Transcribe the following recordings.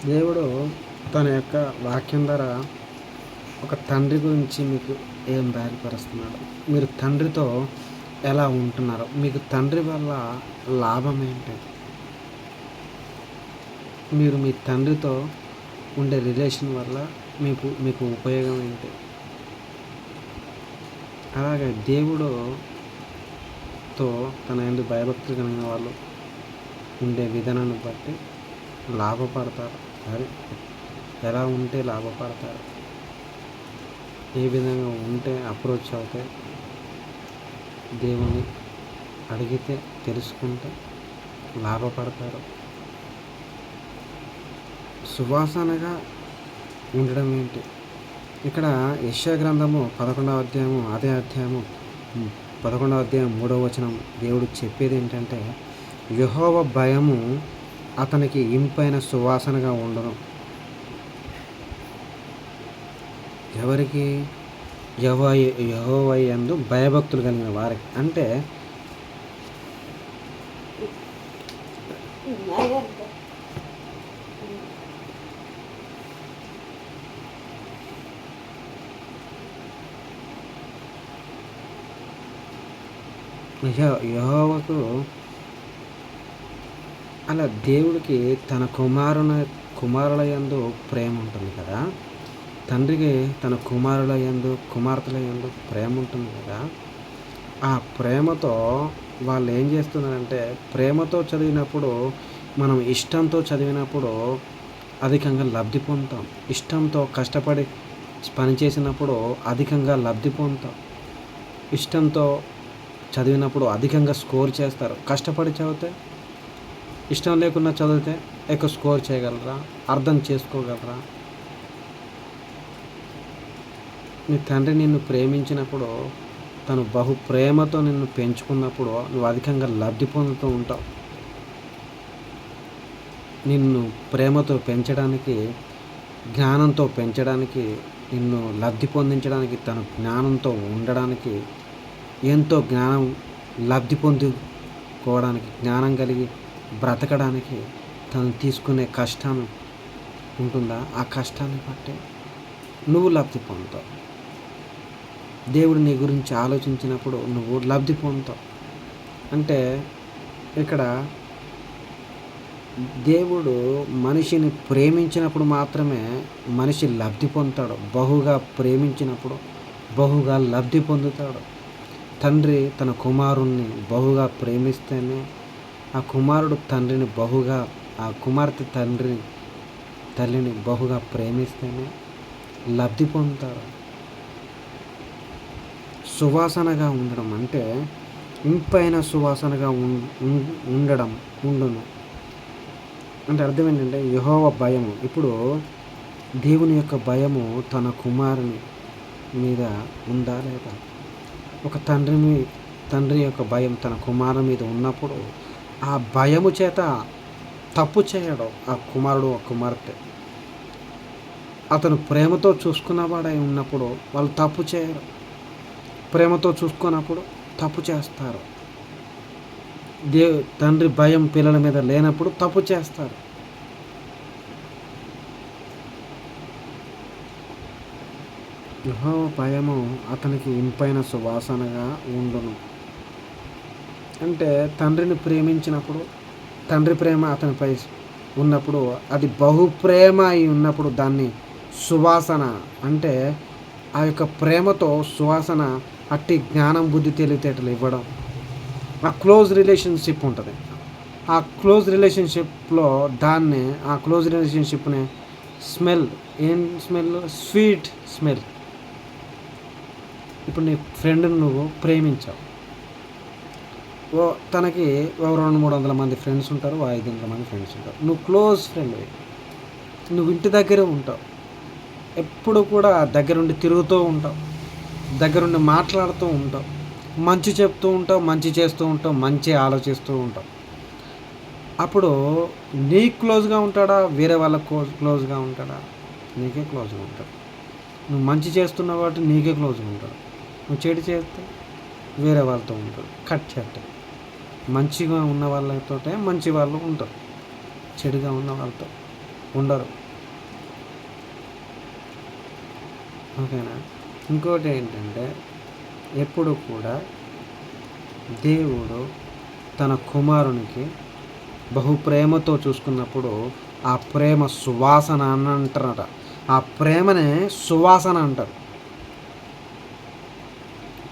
దేవుడు తన యొక్క వాక్యం ద్వారా ఒక తండ్రి గురించి మీకు ఏం బయలుపరుస్తున్నాడు, మీరు తండ్రితో ఎలా ఉంటున్నారు, మీకు తండ్రి వల్ల లాభం ఏంటి, మీరు మీ తండ్రితో ఉండే రిలేషన్ వల్ల మీకు ఉపయోగం ఏంటి. అలాగే దేవుడుతో తన యందు భయభక్తులు కలిగిన వాళ్ళు ఉండే విధానాన్ని బట్టి లాభపడతారు. అది ఎలా ఉంటే లాభపడతారు, ఏ విధంగా ఉంటే అప్రోచ్ అవుతే, దేవుని అడిగితే తెలుసుకుంటే లాభపడతారు. సువాసనగా ఉండడం ఏంటి? ఇక్కడ యెషయా గ్రంథము 11వ అధ్యాయము 11వ అధ్యాయం 3వ వచనం దేవుడు చెప్పేది ఏంటంటే, యెహోవా భయము అతనికి ఇంపైన సువాసనగా ఉండను. ఎవరికి? యెహోవా యందు భయభక్తులు కలిగిన వారికి. అంటే యెహోవాకు అలా దేవుడికి తన కుమారుల యందు ప్రేమ ఉంటుంది కదా, తండ్రికి తన కుమారుల యందు కుమార్తెల యందు ప్రేమ ఉంటుంది కదా. ఆ ప్రేమతో వాళ్ళు ఏం చేస్తున్నారంటే, ప్రేమతో చదివినప్పుడు, మనం ఇష్టంతో చదివినప్పుడు అధికంగా లబ్ధి పొందుతాం. ఇష్టంతో కష్టపడి పనిచేసినప్పుడు అధికంగా లబ్ధి పొందుతాం. ఇష్టంతో చదివినప్పుడు అధికంగా స్కోర్ చేస్తారు. కష్టపడి చదివితే, ఇష్టం లేకుండా చదివితే ఎక్కువ స్కోర్ చేయగలరా, అర్థం చేసుకోగలరా? నీ తండ్రి నిన్ను ప్రేమించినప్పుడు, తను బహు ప్రేమతో నిన్ను పెంచుకున్నప్పుడు నువ్వు అధికంగా లబ్ధి పొందుతూ ఉంటావు. నిన్ను ప్రేమతో పెంచడానికి, జ్ఞానంతో పెంచడానికి, నిన్ను లబ్ధి పొందించడానికి, తన జ్ఞానంతో ఉండడానికి, ఎంతో జ్ఞానం లబ్ధి పొందుకోవడానికి, జ్ఞానం కలిగి బ్రతకడానికి తను తీసుకునే కష్టం ఉంటుందా? ఆ కష్టాన్ని బట్టి నువ్వు లబ్ధి పొందుతావు. దేవుడు నీ గురించి ఆలోచించినప్పుడు నువ్వు లబ్ధి పొందుతావు. అంటే ఇక్కడ దేవుడు మనిషిని ప్రేమించినప్పుడు మాత్రమే మనిషి లబ్ధి పొందుతాడు. బహుగా ప్రేమించినప్పుడు బహుగా లబ్ధి పొందుతాడు. తండ్రి తన కుమారుణ్ణి బహుగా ప్రేమిస్తేనే, ఆ కుమారుడు తండ్రిని బహుగా, ఆ కుమార్తె తల్లిని బహుగా ప్రేమిస్తేనే లబ్ధి పొందుతారు. సువాసనగా ఉండడం అంటే ఇంపైన సువాసనగా ఉండును అంటే అర్థం ఏంటంటే, యెహోవా భయము. ఇప్పుడు దేవుని యొక్క భయము తన కుమారుని మీద ఉందా లేదా? ఒక తండ్రి యొక్క భయం తన కుమారుని మీద ఉన్నప్పుడు, ఆ భయము చేత తప్పు చేయడు ఆ కుమారుడు, ఆ కుమార్తె. అతను ప్రేమతో చూసుకున్నవాడై ఉన్నప్పుడు వాళ్ళు తప్పు చేయరు. ప్రేమతో చూసుకున్నప్పుడు తప్పు చేస్తారు. తండ్రి భయం పిల్లల మీద లేనప్పుడు తప్పు చేస్తారు. యెహోవా భయము అతనికి ఇంపైన సువాసనగా ఉండును. అంటే తండ్రిని ప్రేమించినప్పుడు, తండ్రి ప్రేమ అతనిపై ఉన్నప్పుడు, అది బహుప్రేమ అయి ఉన్నప్పుడు దాన్ని సువాసన అంటే, ఆ యొక్క ప్రేమతో సువాసన అట్టి జ్ఞానం, బుద్ధి, తెలివితేటలు ఇవ్వడం, ఆ క్లోజ్ రిలేషన్షిప్ ఉంటుంది. ఆ క్లోజ్ రిలేషన్షిప్లో ఆ క్లోజ్ రిలేషన్షిప్ని ఏం స్మెల్? Sweet smell. ఇప్పుడు నీ ఫ్రెండ్ని నువ్వు ప్రేమించావు, తనకి 200-300 మంది ఫ్రెండ్స్ ఉంటారు, 500 మంది ఫ్రెండ్స్ ఉంటారు. నువ్వు క్లోజ్ ఫ్రెండ్, నువ్వు ఇంటి దగ్గరే ఉంటావు, ఎప్పుడు కూడా దగ్గరుండి తిరుగుతూ ఉంటావు, దగ్గరుండి మాట్లాడుతూ ఉంటావు, మంచి చెప్తూ ఉంటావు, మంచి చేస్తూ ఉంటావు, మంచి ఆలోచిస్తూ ఉంటావు. అప్పుడు నీకు క్లోజ్గా ఉంటాడా, వేరే వాళ్ళకు క్లోజ్గా ఉంటాడా? నీకే క్లోజ్గా ఉంటాడు. నువ్వు మంచి చేస్తున్నావు కాబట్టి నీకే క్లోజ్గా ఉంటాడు. నువ్వు చెడు చేస్తే వేరే వాళ్ళతో ఉంటాడు. కట్ చెట్టు. మంచిగా ఉన్న వాళ్ళతో మంచి వాళ్ళు ఉంటారు, చెడుగా ఉన్న వాళ్ళతో ఉండరు. ఓకేనా. ఇంకోటి ఏంటంటే ఎప్పుడు కూడా దేవుడు తన కుమారునికి బహు ప్రేమతో చూసుకున్నప్పుడు ఆ ప్రేమ సువాసన అని అంటారట. ఆ ప్రేమనే సువాసన అంటారు.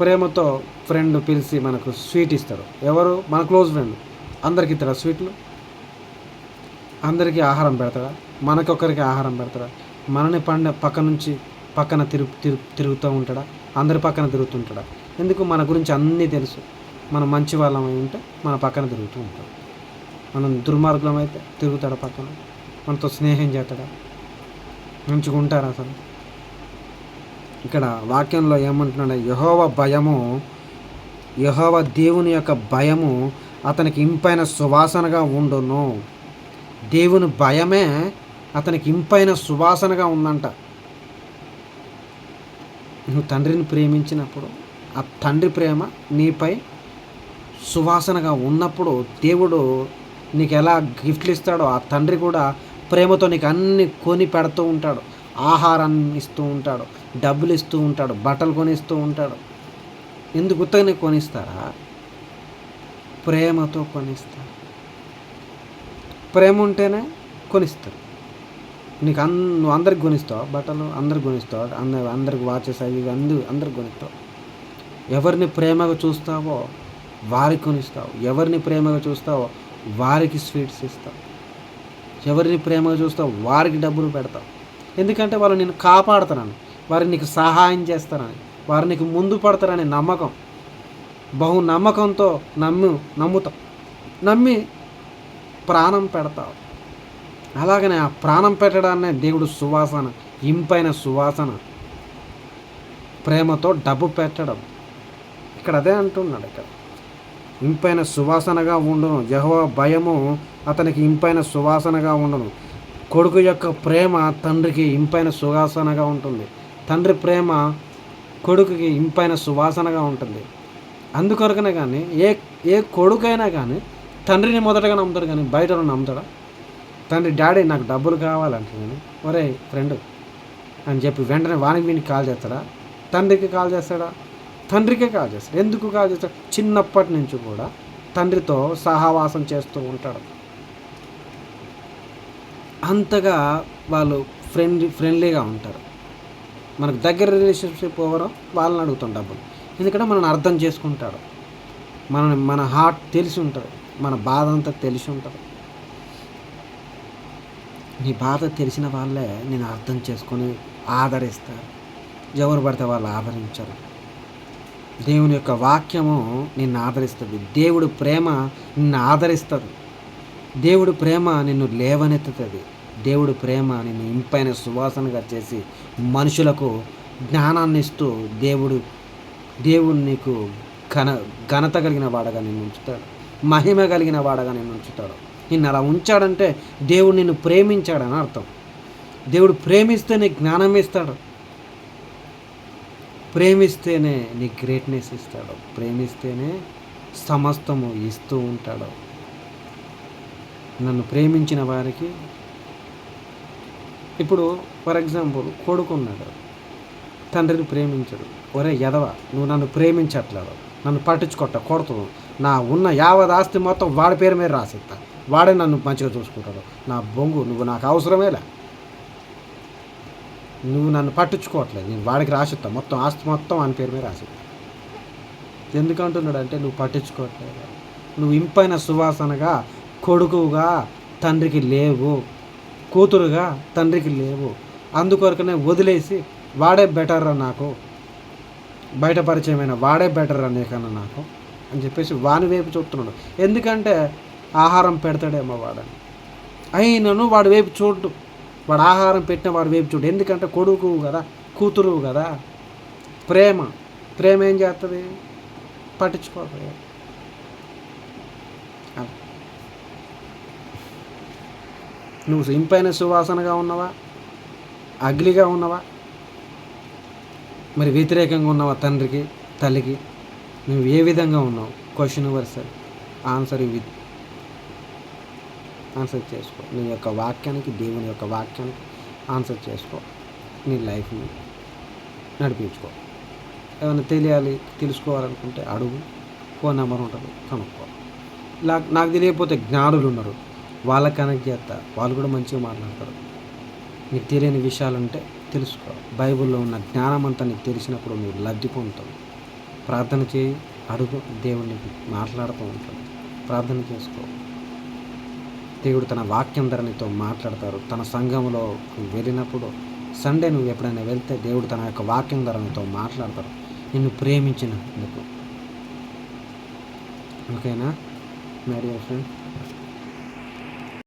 ప్రేమతో ఫ్రెండ్ పిలిచి మనకు స్వీట్ ఇస్తాడు. ఎవరు? మన క్లోజ్ ఫ్రెండ్. అందరికి ఇస్తాడా స్వీట్లు? అందరికీ ఆహారం పెడతాడా? మనకొక్కరికి ఆహారం పెడతాడా? మనని పక్కన తిరుగుతూ ఉంటాడా? అందరి పక్కన తిరుగుతుంటాడా? ఎందుకు? మన గురించి అన్నీ తెలుసు. మనం మంచి వాళ్ళమై ఉంటే మన పక్కన తిరుగుతూ ఉంటాడు. మనం దుర్మార్గులం అయితే తిరుగుతాడా పక్కన? మనతో స్నేహం చేస్తాడా? మంచిగా ఉంటారా అసలు? ఇక్కడ వాక్యంలో ఏమంటున్నాడు? యెహోవా దేవుని యొక్క భయము అతనికి ఇంపైన సువాసనగా ఉండును. దేవుని భయమే అతనికి ఇంపైన సువాసనగా ఉందంట. నువ్వు తండ్రిని ప్రేమించినప్పుడు ఆ తండ్రి ప్రేమ నీపై సువాసనగా ఉన్నప్పుడు దేవుడు నీకు ఎలా గిఫ్ట్లు ఇస్తాడో ఆ తండ్రి కూడా ప్రేమతో నీకు అన్ని కొని పెడుతూ ఉంటాడు. ఆహారాన్ని ఇస్తూ ఉంటాడు, డబ్బులు ఇస్తూ ఉంటాడు, బట్టలు కొనిస్తూ ఉంటాడు. ఎందుకు ఉత్తగానే కొనిస్తారా? ప్రేమతో కొనిస్తారు. ప్రేమ ఉంటేనే కొనిస్తారు. నువ్వు అందరికి కొనిస్తావు బట్టలు, అందరికి కొనిస్తావు, అందరికి వాచెస్ అవి అందరికి కొనిస్తావు. ఎవరిని ప్రేమగా చూస్తావో వారికి కొనిస్తావు. ఎవరిని ప్రేమగా చూస్తావో వారికి స్వీట్స్ ఇస్తావు. ఎవరిని ప్రేమగా చూస్తావో వారికి డబ్బులు పెడతావు. ఎందుకంటే వాళ్ళు నిన్ను కాపాడుతారని, వారు నీకు సహాయం చేస్తారని, వారు నీకు ముందు పడతారని నమ్మకం. బహు నమ్మకంతో నమ్ముతావు. నమ్మి ప్రాణం పెడతావు. అలాగనే ఆ ప్రాణం పెట్టడాన్నే దేవుడు సువాసన, ఇంపైన సువాసన, ప్రేమతో డబ్బు పెట్టడం. ఇక్కడ అదే అంటున్నాడు. ఇక్కడ ఇంపైన సువాసనగా ఉండును. యెహోవా భయము అతనికి ఇంపైన సువాసనగా ఉండును. కొడుకు యొక్క ప్రేమ తండ్రికి ఇంపైన సువాసనగా ఉంటుంది. తండ్రి ప్రేమ కొడుకుకి ఇంపైన సువాసనగా ఉంటుంది. అందుకొరకనే కానీ ఏ కొడుకైనా కానీ తండ్రిని మొదటగా నమ్ముతాడు, కానీ బయట నమ్ముతాడా? తండ్రి డాడీ నాకు డబ్బులు కావాలంటే కానీ ఒరే ఫ్రెండ్ అని చెప్పి వెంటనే వీనికి కాల్ చేస్తాడా? తండ్రికి కాల్ చేస్తాడా? తండ్రికే కాల్ చేస్తాడు. ఎందుకు కాల్ చేస్తాడు? చిన్నప్పటి నుంచి కూడా తండ్రితో సహవాసం చేస్తూ ఉంటాడు. అంతగా వాళ్ళు ఫ్రెండ్లీగా ఉంటారు. మనకు దగ్గర రిలేషన్షిప్ ఎవరో వాళ్ళని అడుగుతాం డబ్బులు. ఎందుకంటే మనల్ని అర్థం చేసుకుంటాడు. మన హార్ట్ తెలిసి ఉంటుంది, మన బాధ అంతా తెలిసి ఉంటుంది. నీ బాధ తెలిసిన వాళ్ళే నేను అర్థం చేసుకొని ఆదరిస్తారు. ఎవరు పడితే వాళ్ళు ఆదరించరు. దేవుని యొక్క వాక్యము నిన్ను ఆదరిస్తుంది. దేవుడు ప్రేమ నిన్ను ఆదరిస్తుంది. దేవుడు ప్రేమ నిన్ను లేవనెత్తుతుంది. దేవుడు ప్రేమ నిన్ను ఇంపైన సువాసనగా చేసి మనుషులకు జ్ఞానాన్ని ఇస్తూ దేవుడు నీకు ఘనత కలిగిన వాడగా నిన్ను ఉంచుతాడు. మహిమ కలిగిన వాడగా నిన్ను ఉంచుతాడు. నిన్ను అలా ఉంచాడంటే దేవుడు నిన్ను ప్రేమించాడని అర్థం. దేవుడు ప్రేమిస్తేనే జ్ఞానం ఇస్తాడు. ప్రేమిస్తేనే నీ గ్రేట్నెస్ ఇస్తాడు. ప్రేమిస్తేనే సమస్తము ఇస్తూ ఉంటాడు. నన్ను ప్రేమించిన వారికి, ఇప్పుడు ఫర్ ఎగ్జాంపుల్ కొడుకున్నాడు, తండ్రిని ప్రేమించడు. ఒరే ఎదవ, నువ్వు నన్ను ప్రేమించట్లేదు, నన్ను కొడతావు, నా ఉన్న యావత్ ఆస్తి మొత్తం వాడి పేరు మీద రాసిస్తా, వాడే నన్ను మంచిగా చూసుకుంటాడు, నా బొంగు, నువ్వు నాకు అవసరమేలే, నువ్వు నన్ను పట్టించుకోవట్లేదు, నేను వాడికి రాసిస్తా, మొత్తం ఆస్తి మొత్తం అని పేరు మీద రాసిస్తా. ఎందుకంటున్నాడు అంటే నువ్వు పట్టించుకోవట్లేదు. నువ్వు ఇంపైన సువాసనగా కొడుకుగా తండ్రికి లేవు, కూతురుగా తండ్రికి లేవు. అందుకొరకనే వదిలేసి వాడే బెటర్ రా నాకు, బయట పరిచయమైన వాడే బెటర్ రా నీకన్నా నాకు అని చెప్పేసి వాని వైపు చూస్తున్నాడు. ఎందుకంటే ఆహారం పెడతాడేమో వాడని. అయినను వాడి వైపు చూడు, వాడు ఆహారం పెట్టిన వాడి వైపు చూడు. ఎందుకంటే కొడుకు కదా, కూతురు కదా. ప్రేమ ఏం చేస్తుంది? పట్టించుకోవాలి. నువ్వు ఇంపైన సువాసనగా ఉన్నావా, అగ్లిగా ఉన్నావా, మరి వ్యతిరేకంగా ఉన్నావా తండ్రికి తల్లికి? నువ్వు ఏ విధంగా ఉన్నావు? క్వశ్చన్ వర్సల్ ఆన్సర్ విత్ ఆన్సర్ చేసుకో. నీ యొక్క వాక్యానికి, దేవుని యొక్క వాక్యానికి ఆన్సర్ చేసుకో. నీ లైఫ్ని నడిపించుకో. ఏమైనా తెలియాలి, తెలుసుకోవాలనుకుంటే అడుగు. ఫోన్ నెంబర్ ఉంటుంది, కనుక్కో. నాకు తెలియకపోతే జ్ఞానులు ఉన్నారు, వాళ్ళకి కనెక్ట్ చేస్తా. వాళ్ళు కూడా మంచిగా మాట్లాడతారు. నీకు తెలియని విషయాలుంటే తెలుసుకో. బైబిల్లో ఉన్న జ్ఞానం అంతా నీకు తెలిసినప్పుడు నువ్వు లబ్ధి పొందుతావు. ప్రార్థన చేయి, అడుగు, దేవుడిని మాట్లాడుతూ ఉంటాడు. ప్రార్థన చేసుకో. దేవుడు తన వాక్యం ద్వారా నీతో మాట్లాడతారు. తన సంఘంలో వెళ్ళినప్పుడు, సండే నువ్వు ఎప్పుడైనా వెళ్తే దేవుడు తన యొక్క వాక్యం ద్వారా నీతో మాట్లాడతారు, నిన్ను ప్రేమించినందుకు. ఓకేనా మై డియర్ ఫ్రెండ్?